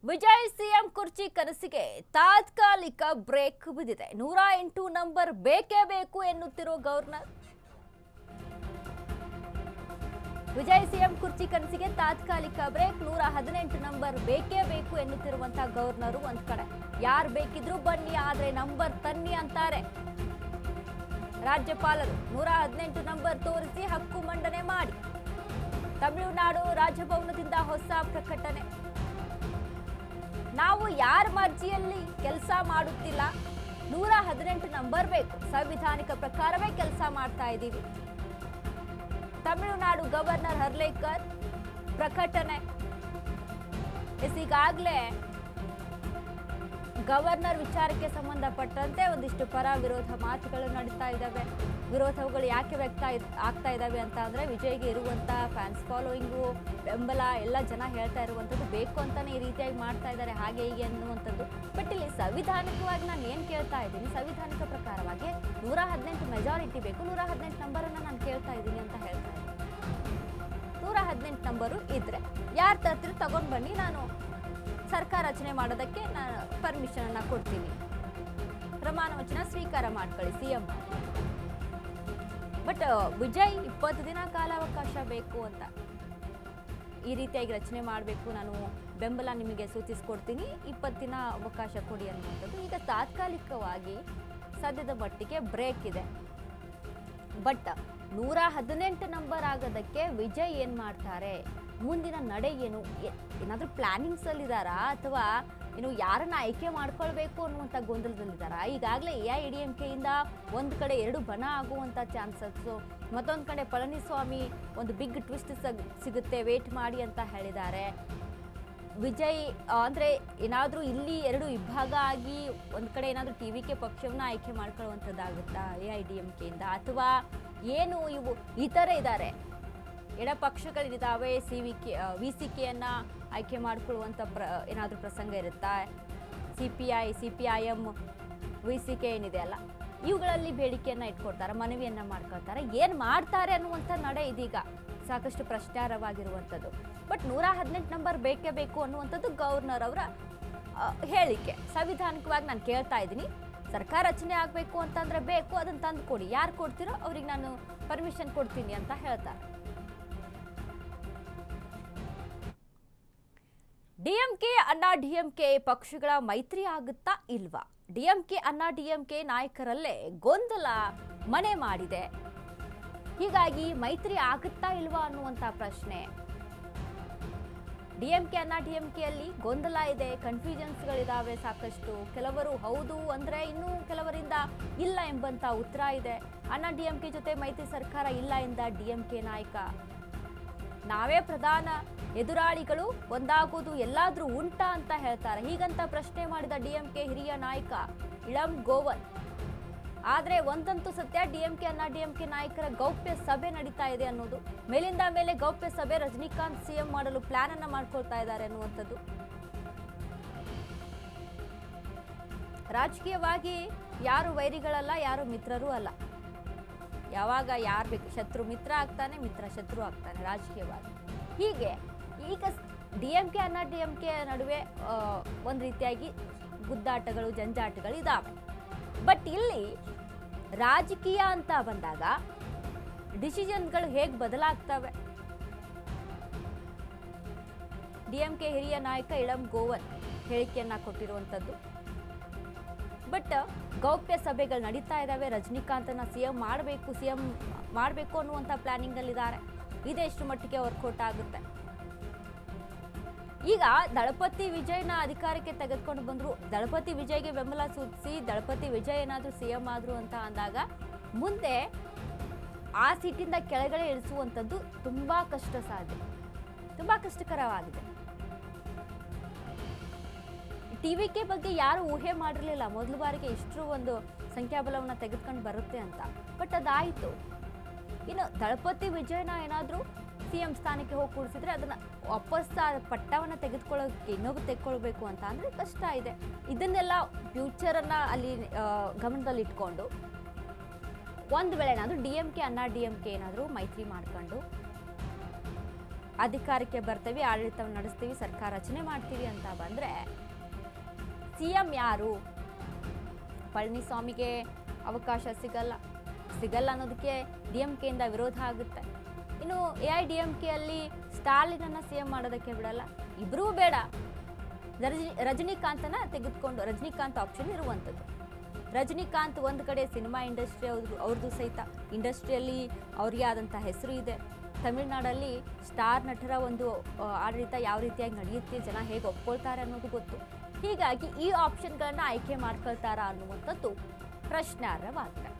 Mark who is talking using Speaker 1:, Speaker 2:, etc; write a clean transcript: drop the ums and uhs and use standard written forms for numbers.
Speaker 1: Vijay CM ಕುರ್ಚಿ ಕನಸಿಗೆ ತಾತ್ಕಾಲಿಕ ಬ್ರೇಕ್ ಬಿದ್ದಿದೆ. 108 ನಂಬರ್ ಬೇಕೇ ಬೇಕು ಎನ್ನುತ್ತಿರೋ ಗವರ್ನರ್. ವಿಜಯ್ ಸಿಎಂ ಕುರ್ಚಿ ಕನಸಿಗೆ ತಾತ್ಕಾಲಿಕ ಬ್ರೇಕ್. 118 ನಂಬರ್ ಬೇಕೇ ಬೇಕು ಎನ್ನುತ್ತಿರುವಂತಹ ಗವರ್ನರು ಒಂದ್ ಕಡೆ, ಯಾರು ಬೇಕಿದ್ರು ಬನ್ನಿ ಆದ್ರೆ ನಂಬರ್ ತನ್ನಿ ಅಂತಾರೆ. ರಾಜ್ಯಪಾಲರು 118 ನಂಬರ್ ತೋರಿಸಿ ಹಕ್ಕು ಮಂಡನೆ ಮಾಡಿ. ತಮಿಳುನಾಡು ರಾಜಭವನದಿಂದ ಹೊಸ ಪ್ರಕಟಣೆ. ನಾವು ಯಾರ ಮರ್ಜಿಯಲ್ಲಿ ಕೆಲಸ ಮಾಡುತ್ತಿಲ್ಲ, 118 ನಂಬರ್ ಬೇಕು, ಸಂವಿಧಾನಿಕ ಪ್ರಕಾರವೇ ಕೆಲಸ ಮಾಡ್ತಾ ಇದ್ದೀವಿ. ತಮಿಳುನಾಡು ಗವರ್ನರ್ ಹರ್ಲೇಕರ್ ಪ್ರಕಟಣೆ. ಈಗಾಗಲೇ ಗವರ್ನರ್ ವಿಚಾರಕ್ಕೆ ಸಂಬಂಧಪಟ್ಟಂತೆ ಒಂದಿಷ್ಟು ಪರ ವಿರೋಧ ಮಾತುಗಳು ನಡೀತಾ ಇದ್ದಾವೆ. ವಿರೋಧಗಳು ಯಾಕೆ ವ್ಯಕ್ತ ಆಗ್ತಾ ಇದ್ದಾವೆ ಅಂತ ಅಂದ್ರೆ, ವಿಜಯ್ಗೆ ಇರುವಂತಹ ಫ್ಯಾನ್ಸ್ ಫಾಲೋಯಿಂಗು, ಬೆಂಬಲ ಎಲ್ಲ ಜನ ಹೇಳ್ತಾ ಇರುವಂಥದ್ದು ಬೇಕು ಅಂತಾನೆ ಈ ರೀತಿಯಾಗಿ ಮಾಡ್ತಾ ಇದ್ದಾರೆ, ಹಾಗೆ ಹೀಗೆ ಅನ್ನುವಂಥದ್ದು. ಬಟ್ ಇಲ್ಲಿ ಸಂವಿಧಾನಿಕವಾಗಿ ನಾನು ಏನು ಕೇಳ್ತಾ ಇದ್ದೀನಿ, ಸಂವಿಧಾನಿಕ ಪ್ರಕಾರವಾಗಿ 118 ಮೆಜಾರಿಟಿ ಬೇಕು, 118 ನಂಬರನ್ನು ನಾನು ಕೇಳ್ತಾ ಇದ್ದೀನಿ ಅಂತ ಹೇಳ್ತಾ ಇದ್ದೀನಿ. 118 ನಂಬರು ಇದ್ರೆ ಯಾರು ತರ್ತೀರಿ ತಗೊಂಡು ಬನ್ನಿ, ನಾನು ಸರ್ಕಾರ ರಚನೆ ಮಾಡೋದಕ್ಕೆ ನಾನು ಪರ್ಮಿಷನ್ ಅನ್ನ ಕೊಡ್ತೀನಿ, ಪ್ರಮಾಣ ವಚನ ಸ್ವೀಕಾರ ಮಾಡ್ಕೊಳ್ಳಿ ಸಿಎಂ. ಬಟ್ ವಿಜಯ್ 20 ದಿನ ಕಾಲಾವಕಾಶ ಬೇಕು ಅಂತ ಈ ರೀತಿಯಾಗಿ ರಚನೆ ಮಾಡಬೇಕು, ನಾನು ಬೆಂಬಲ ನಿಮಗೆ ಸೂಚಿಸ್ಕೊಡ್ತೀನಿ, 20 ದಿನ ಅವಕಾಶ ಕೊಡಿ ಅನ್ನುವಂಥದ್ದು. ಈಗ ತಾತ್ಕಾಲಿಕವಾಗಿ ಸದ್ಯದ ಮಟ್ಟಿಗೆ ಬ್ರೇಕ್ ಇದೆ. ಬಟ್ 118 ನಂಬರ್ ಆಗೋದಕ್ಕೆ ವಿಜಯ್ ಏನ್ ಮಾಡ್ತಾರೆ, ಮುಂದಿನ ನಡೆ ಏನು, ಏನಾದರೂ ಪ್ಲಾನಿಂಗ್ಸ್ ಅಲ್ಲಿದ್ದಾರಾ ಅಥವಾ ಏನು ಯಾರನ್ನ ಆಯ್ಕೆ ಮಾಡ್ಕೊಳ್ಬೇಕು ಅನ್ನುವಂಥ ಗೊಂದಲದಲ್ಲಿದ್ದಾರಾ? ಈಗಾಗಲೇ AIADMK ಇಂದ ಒಂದು ಕಡೆ 2 ಬಣ ಆಗುವಂಥ ಚಾನ್ಸಸ್ಸು, ಮತ್ತೊಂದು ಕಡೆ ಪಳನಿಸ್ವಾಮಿ ಒಂದು ಬಿಗ್ ಟ್ವಿಸ್ಟ್ ಸಿಗುತ್ತೆ, ವೇಟ್ ಮಾಡಿ ಅಂತ ಹೇಳಿದ್ದಾರೆ. ವಿಜಯ್ ಅಂದರೆ ಏನಾದರೂ ಇಲ್ಲಿ 2 ವಿಭಾಗ ಆಗಿ ಒಂದು ಕಡೆ ಏನಾದರೂ TVK ಪಕ್ಷವನ್ನ ಆಯ್ಕೆ ಮಾಡ್ಕೊಳ್ಳುವಂಥದ್ದಾಗುತ್ತಾ AIADMK ಇಂದ, ಅಥವಾ ಏನು ಇವು ಈ ಥರ ಇದ್ದಾರೆ ಎಡ ಪಕ್ಷಗಳಿದ್ದಾವೆ, VCKಯನ್ನ ಆಯ್ಕೆ ಮಾಡಿಕೊಳ್ಳುವಂಥ ಏನಾದರೂ ಪ್ರಸಂಗ ಇರುತ್ತಾ? CPIM VCK ಏನಿದೆ ಅಲ್ಲ, ಇವುಗಳಲ್ಲಿ ಬೇಡಿಕೆಯನ್ನು ಇಟ್ಕೊಡ್ತಾರೆ, ಮನವಿಯನ್ನು ಮಾಡ್ಕೊಳ್ತಾರೆ, ಏನು ಮಾಡ್ತಾರೆ ಅನ್ನುವಂಥ ನಡೆ ಇದೀಗ ಸಾಕಷ್ಟು ಪ್ರಶ್ನಾರ್ಹವಾಗಿರುವಂಥದ್ದು. ಬಟ್ 118 ನಂಬರ್ ಬೇಕೇ ಬೇಕು ಅನ್ನುವಂಥದ್ದು ಗವರ್ನರ್ ಅವರ ಹೇಳಿಕೆ. ಸಂವಿಧಾನಿಕವಾಗಿ ನಾನು ಕೇಳ್ತಾ ಇದ್ದೀನಿ, ಸರ್ಕಾರ ರಚನೆ ಆಗಬೇಕು ಅಂತಂದ್ರೆ ಬೇಕು, ಅದನ್ನು ತಂದು ಕೊಡಿ, ಯಾರು ಕೊಡ್ತೀರೋ ಅವ್ರಿಗೆ ನಾನು ಪರ್ಮಿಷನ್ ಕೊಡ್ತೀನಿ ಅಂತ ಹೇಳ್ತಾರೆ. DMK ಅಣ್ಣಾ DMK ಪಕ್ಷಗಳ ಮೈತ್ರಿ ಆಗುತ್ತಾ ಇಲ್ವಾ? DMK ಅಣ್ಣಾ DMK ನಾಯಕರಲ್ಲೇ ಗೊಂದಲ ಮನೆ ಮಾಡಿದೆ. ಹೀಗಾಗಿ ಮೈತ್ರಿ ಆಗುತ್ತಾ ಇಲ್ವಾ ಅನ್ನುವಂಥ ಪ್ರಶ್ನೆ. DMK ಅಣ್ಣಾ DMK ಅಲ್ಲಿ ಗೊಂದಲ ಇದೆ, ಕನ್ಫ್ಯೂಷನ್ಸ್ಗಳಿದಾವೆ ಸಾಕಷ್ಟು. ಕೆಲವರು ಹೌದು ಅಂದ್ರೆ ಇನ್ನು ಕೆಲವರಿಂದ ಇಲ್ಲ ಎಂಬಂತ ಉತ್ತರ ಇದೆ. ಅಣ್ಣಾ DMK ಜೊತೆ ಮೈತ್ರಿ ಸರ್ಕಾರ ಇಲ್ಲ ಎಂದ DMK ನಾಯಕ. ನಾವೇ ಪ್ರಧಾನ ಎದುರಾಳಿಗಳು, ಒಂದಾಗೋದು ಎಲ್ಲಾದ್ರೂ ಉಂಟಾ ಅಂತ ಹೇಳ್ತಾರೆ. ಹೀಗಂತ ಪ್ರಶ್ನೆ ಮಾಡಿದ DMK ಹಿರಿಯ ನಾಯಕ ಇಳಂ ಗೋವನ್. ಆದ್ರೆ ಒಂದಂತೂ ಸತ್ಯ, DMK ಅಣ್ಣಾ DMK ನಾಯಕರ ಗೌಪ್ಯ ಸಭೆ ನಡೀತಾ ಇದೆ ಅನ್ನೋದು. ಮೇಲಿಂದ ಮೇಲೆ ಗೌಪ್ಯ ಸಭೆ, ರಜನಿಕಾಂತ್ CM ಮಾಡಲು ಪ್ಲಾನ್ ಅನ್ನ ಮಾಡ್ಕೊಳ್ತಾ ಇದ್ದಾರೆ ಅನ್ನುವಂಥದ್ದು. ರಾಜಕೀಯವಾಗಿ ಯಾರು ವೈರಿಗಳಲ್ಲ, ಯಾರು ಮಿತ್ರರೂ ಅಲ್ಲ. ಯಾವಾಗ ಯಾರು ಬೇಕು ಶತ್ರು ಮಿತ್ರ ಆಗ್ತಾನೆ, ಮಿತ್ರ ಶತ್ರು ಆಗ್ತಾನೆ ರಾಜಕೀಯವಾಗಿ. ಹೀಗೆ ಈಗ DMK ಅಣ್ಣಾ DMK ನಡುವೆ ಒಂದು ರೀತಿಯಾಗಿ ಗುದ್ದಾಟಗಳು, ಜಂಜಾಟಗಳು ಇದಾವೆ. ಬಟ್ ಇಲ್ಲಿ ರಾಜಕೀಯ ಅಂತ ಬಂದಾಗ ಡಿಸಿಷನ್ಗಳು ಹೇಗೆ ಬದಲಾಗ್ತವೆ? DMK ಹಿರಿಯ ನಾಯಕ ಇಳಂ ಗೋವನ್ ಹೇಳಿಕೆಯನ್ನ ಕೊಟ್ಟಿರುವಂಥದ್ದು. ಬಟ್ ಗೌಪ್ಯ ಸಭೆಗಳು ನಡೀತಾ ಇದ್ದಾವೆ, ರಜನಿಕಾಂತನ CM ಮಾಡಬೇಕು ಅನ್ನುವಂಥ ಪ್ಲಾನಿಂಗ್ ಅಲ್ಲಿದ್ದಾರೆ. ಇದೆಷ್ಟು ಮಟ್ಟಿಗೆ ವರ್ಕೌಟ್ ಆಗುತ್ತೆ? ಈಗ ದಳಪತಿ ವಿಜಯ್ನ ಅಧಿಕಾರಕ್ಕೆ ತೆಗೆದುಕೊಂಡು ಬಂದ್ರು, ದಳಪತಿ ವಿಜಯ್ಗೆ ಬೆಂಬಲ ಸೂಚಿಸಿ ದಳಪತಿ ವಿಜಯ್ ಏನಾದರೂ CM ಆದ್ರು ಅಂತ ಅಂದಾಗ ಮುಂದೆ ಆ ಸೀಟಿಂದ ಕೆಳಗಡೆ ಇಳಿಸುವಂಥದ್ದು ತುಂಬಾ ಕಷ್ಟ ಸಾಧ್ಯ, ತುಂಬಾ ಕಷ್ಟಕರವಾಗಿದೆ. TVK ಬಗ್ಗೆ ಯಾರು ಊಹೆ ಮಾಡಿರಲಿಲ್ಲ ಮೊದಲ ಬಾರಿಗೆ ಇಷ್ಟು ಒಂದು ಸಂಖ್ಯಾಬಲವನ್ನು ತೆಗೆದುಕೊಂಡು ಬರುತ್ತೆ ಅಂತ. ಬಟ್ ಅದಾಯಿತು. ಇನ್ನು ದಳಪತಿ ವಿಜಯನ ಏನಾದರೂ CM ಸ್ಥಾನಕ್ಕೆ ಹೋಗಿ ಕೂಡಿಸಿದ್ರೆ ಅದನ್ನ ವಾಪಸ್ ಪಟ್ಟವನ್ನು ತೆಗೆದುಕೊಳ್ಳೋಕೆ ಇನ್ನೊಬ್ಬರು ತೆಗೆದುಕೊಳ್ಬೇಕು ಅಂತ ಅಂದ್ರೆ ಕಷ್ಟ ಇದೆ. ಇದನ್ನೆಲ್ಲ ಫ್ಯೂಚರನ್ನ ಅಲ್ಲಿ ಗಮನದಲ್ಲಿ ಇಟ್ಕೊಂಡು ಒಂದು ವೇಳೆ ಏನಾದರೂ DMK ಅಣ್ಣಾ DMK ಏನಾದರೂ ಮೈತ್ರಿ ಮಾಡ್ಕೊಂಡು ಅಧಿಕಾರಕ್ಕೆ ಬರ್ತೀವಿ, ಆಡಳಿತವನ್ನು ನಡೆಸ್ತೀವಿ, ಸರ್ಕಾರ ರಚನೆ ಮಾಡ್ತೀವಿ ಅಂತ ಬಂದರೆ CM ಯಾರು? ಪಳನಿಸ್ವಾಮಿಗೆ ಅವಕಾಶ ಸಿಗಲ್ಲ ಅನ್ನೋದಕ್ಕೆ DMKಯಿಂದ ವಿರೋಧ ಆಗುತ್ತೆ. ಇನ್ನು AIDMKಯಲ್ಲಿ ಸ್ಟಾಲಿನನ್ನು CM ಮಾಡೋದಕ್ಕೆ ಬಿಡಲ್ಲ, ಇಬ್ಬರೂ ಬೇಡ, ರಜನಿಕಾಂತನ ತೆಗೆದುಕೊಂಡು, ರಜನಿಕಾಂತ್ ಆಪ್ಷನ್ ಇರುವಂಥದ್ದು. ರಜನಿಕಾಂತ್ ಒಂದು ಕಡೆ ಸಿನಿಮಾ ಇಂಡಸ್ಟ್ರಿ ಅವ್ರದ್ದು ಸಹಿತ ಇಂಡಸ್ಟ್ರಿಯಲ್ಲಿ ಅವ್ರಿಗೆ ಆದಂಥ ಹೆಸರು ಇದೆ. ತಮಿಳುನಾಡಲ್ಲಿ ಸ್ಟಾರ್ ನಟರ ಒಂದು ಆಡಳಿತ ಯಾವ ರೀತಿಯಾಗಿ ನಡೆಯುತ್ತೆ, ಜನ ಹೇಗೆ ಒಪ್ಕೊಳ್ತಾರೆ ಅನ್ನೋದು ಗೊತ್ತು. ಹೀಗಾಗಿ ಈ ಆಪ್ಷನ್ಗಳನ್ನು ಆಯ್ಕೆ ಮಾಡ್ಕೊಳ್ತಾರಾ ಅನ್ನುವಂಥದ್ದು ಪ್ರಶ್ನಾರ್ಹವಾಗಿದೆ.